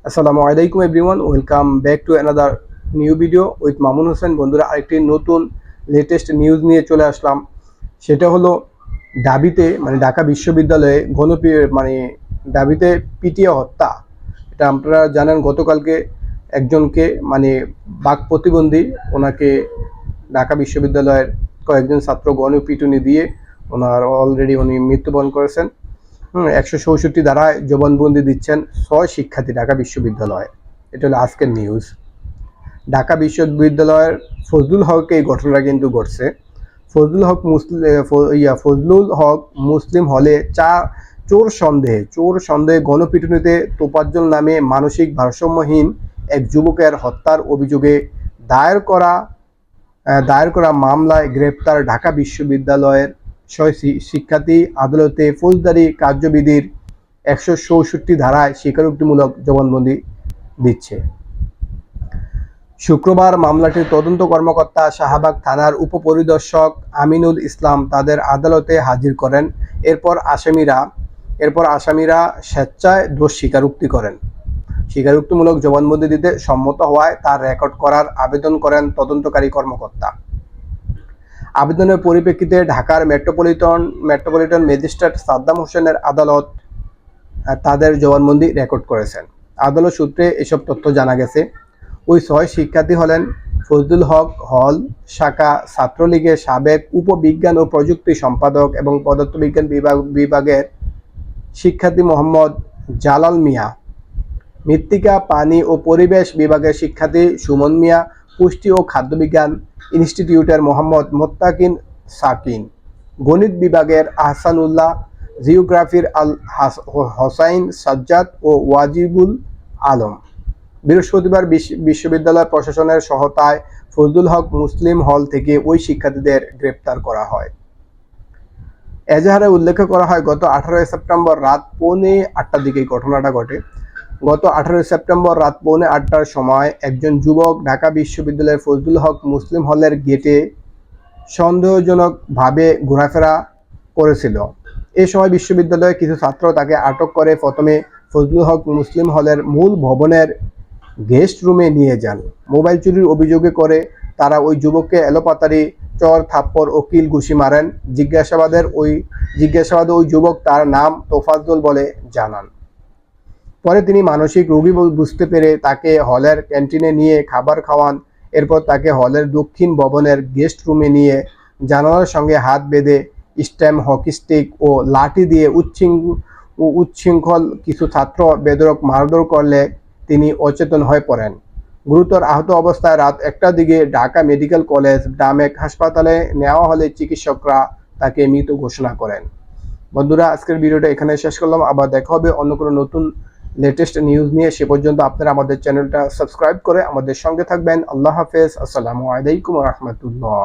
আসসালামু আলাইকুম everyone, welcome back to another new video with Mamun Hossain. বন্ধুরা, আরেকটি নতুন লেটেস্ট নিউজ নিয়ে চলে আসলাম। সেটা হলো ঢাবিতে ঢাকা বিশ্ববিদ্যালয়ে ঢাবিতে পিটিয়ে হত্যা। এটা আপনারা জানেন, গতকালকে একজনকে বাক প্রতিবন্ধী ওনাকে ঢাকা বিশ্ববিদ্যালয়ের কয়েকজন ছাত্র গণপিটুনি দিয়ে উনি মৃত্যুবরণ করেছেন। 164 ধারায় জবানবন্দি দিচ্ছেন 6 শিক্ষার্থী ঢাকা বিশ্ববিদ্যালয়। এটা হলো আজকের নিউজ। ঢাকা বিশ্ববিদ্যালয়ের ফজলুল হক এই ঘটনাটা কিন্তু ঘটছে। ফজলুল হক মুসলিম হলে চোর সন্দেহে গণপিটুনিতে তোফাজ্জল নামে মানসিক ভারসাম্যহীন এক যুবকের হত্যার অভিযোগে দায়ের করা মামলায় গ্রেপ্তার ঢাকা বিশ্ববিদ্যালয়ের 6 শিক্ষার্থী আদালতে ফৌজদারি কার্যবিধির 164 ধারায় স্বীকারোক্তিমূলক জবানবন্দি দিচ্ছে। শুক্রবার মামলাটির তদন্ত কর্মকর্তা শাহবাগ থানার উপপরিদর্শক আমিনুল ইসলাম তাদের আদালতে হাজির করেন। এরপর আসামিরা স্বেচ্ছায় দোষ স্বীকারোক্তি করেন। স্বীকারোক্তিমূলক জবানবন্দি দিতে সম্মত হওয়ায় তার রেকর্ড করার আবেদন করেন তদন্তকারী কর্মকর্তা। আবেদনের পরিপ্রেক্ষিতে ঢাকার মেট্রোপলিটন ম্যাজিস্ট্রেট সাদ্দাম হোসেনের আদালত তাদের জবানবন্দি রেকর্ড করেছেন। আদালত সূত্রে এসব তথ্য জানা গেছে। ওই 6 শিক্ষার্থী হলেন ফজলুল হক হল শাখা ছাত্রলীগের সাবেক উপবিজ্ঞান ও প্রযুক্তি সম্পাদক এবং পদার্থবিজ্ঞান বিভাগের শিক্ষার্থী মোহাম্মদ জালাল মিয়া, মৃত্তিকা পানি ও পরিবেশ বিভাগের শিক্ষার্থী সুমন মিয়া, পুষ্টি ও খাদ্যবিজ্ঞান ইনস্টিটিউটের মোহাম্মদ মোত্তাকিন সাকিন, গণিত বিভাগের আহসানুল্লাহ, জিওগ্রাফির আল হোসাইন সাজ্জাদ ও ওয়াজিবুল আলম। বৃহস্পতিবার বিশ্ববিদ্যালয় প্রশাসনের সহায়তায় ফজলুল হক মুসলিম হল থেকে ওই শিক্ষার্থীদের গ্রেপ্তার করা হয়। এজাহারে উল্লেখ করা হয়, গত 18 সেপ্টেম্বর রাত 7:45 দিকে ঘটনাটা ঘটে। গত 18 সেপ্টেম্বর রাত 7:45টার সময় একজন যুবক ঢাকা বিশ্ববিদ্যালয়ের ফজলুল হক মুসলিম হলের গেটে সন্দেহজনকভাবে ঘোরাফেরা করেছিল। এ সময় বিশ্ববিদ্যালয়ের কিছু ছাত্র তাকে আটক করে প্রথমে ফজলুল হক মুসলিম হলের মূল ভবনের গেস্ট রুমে নিয়ে যান। মোবাইল চুরির অভিযোগে করে তারা ওই যুবককে এলোপাতাড়ি চর, থাপ্পড় ও কিল ঘুষি মারেন। জিজ্ঞাসাবাদে ওই যুবক তার নাম তোফাজ্জল বলে জানান। পরে তিনি মানসিক রোগী বুঝতে পেরে তাকে হলের ক্যান্টিনে নিয়ে খাবার খাওয়ান। এরপর তাকে হলের দক্ষিণ ভবনের গেস্ট রুমে নিয়ে জানালার সঙ্গে হাত বেঁধে স্ট্যাম্প, হকি স্টিক ও লাঠি দিয়ে উচ্ছৃঙ্খল কিছু ছাত্র বেধড়ক মারধর করলে তিনি অচেতন হয়ে পড়েন। গুরুতর আহত অবস্থায় রাত 1টার দিকে ঢাকা মেডিকেল কলেজ ডামেক হাসপাতালে নেওয়া হলে চিকিৎসকরা তাকে মৃত ঘোষণা করেন। বন্ধুরা, আজকের ভিডিওটা এখানে শেষ করলাম। আবার দেখা হবে অন্য কোনো নতুন লেটেস্ট নিউজ নিয়ে। সে পর্যন্ত আপনারা আমাদের চ্যানেলটা সাবস্ক্রাইব করে আমাদের সঙ্গে থাকবেন। আল্লাহ হাফেজ। আসসালামু আলাইকুম ওয়া রাহমাতুল্লাহ।